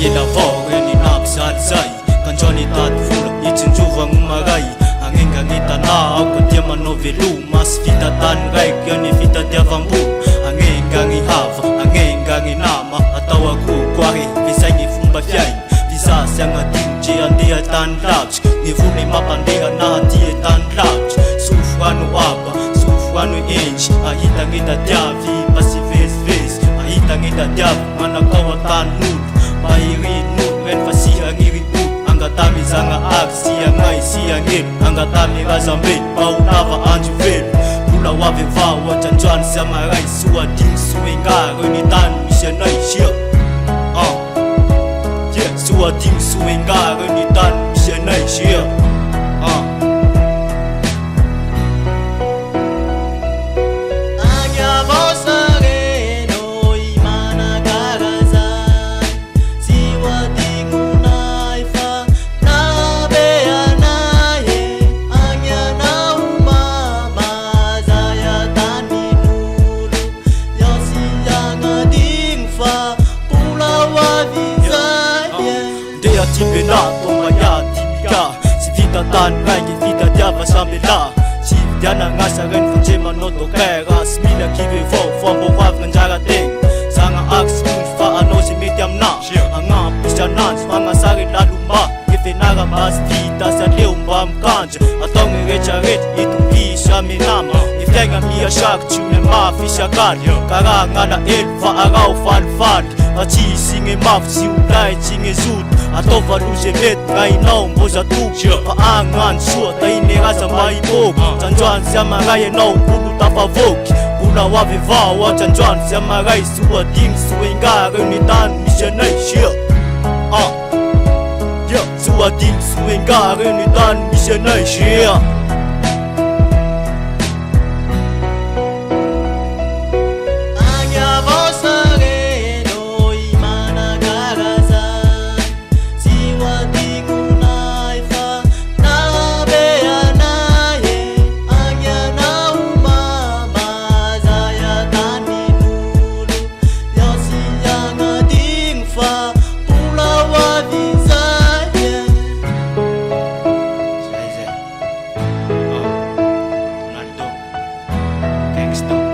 yela vore ni napsalizay kanjoni tatvula itsinjova ngumaray angenga ngitana akotia manovelu mas vita tany raiky yani vita diavambo angenga ngihava angenga nginama atao akokoare visay ngi fomba fiaigna visasy agnatinje andeha tany lavitsy ny vony mampandeha nahatie tany lavitsy sofrano aba sofrano enjy ahita ngita diavy pasivezivezy ahita ngita diavy manakao atan'olo mahirin'olo reny fa sihangirin'olo angatamy zagna ary siagnay siagnelo angatamy razambe maolava andro velo mbola hoavy avao atrandrano sy amaray soadiny soengary ny tany misy anay sia soadiny soengary ny tany misy anay sia Tibela, tomaya, tibika si vita tany raiky vita diava sambela si vidiana ngasa reny fanjema notokera sy mila kive vao famboavy nanjara tegna zagna aksy fa anao ze mety amina agnampy ananjy magnasary lalomba efenara basy vita sy aleo mba mikanja atao gny retraretra itopisa menama ny fiaigna miasaky tsy miamafy isakany karaha gnala elo fa arao falifaly fa tsisy gny mafy tsy olay tsy gny zoto atao valoze mety ngainao mbo zatoky fa agnano soa da iny raza mba hibôky trandrano sy amaray anao olo tafavoky mbola hoavy avao atrandrano sy amaray soadiny soengary ny tany misy anay sia soadiny soengary ny tany misy anay sia Gangsta.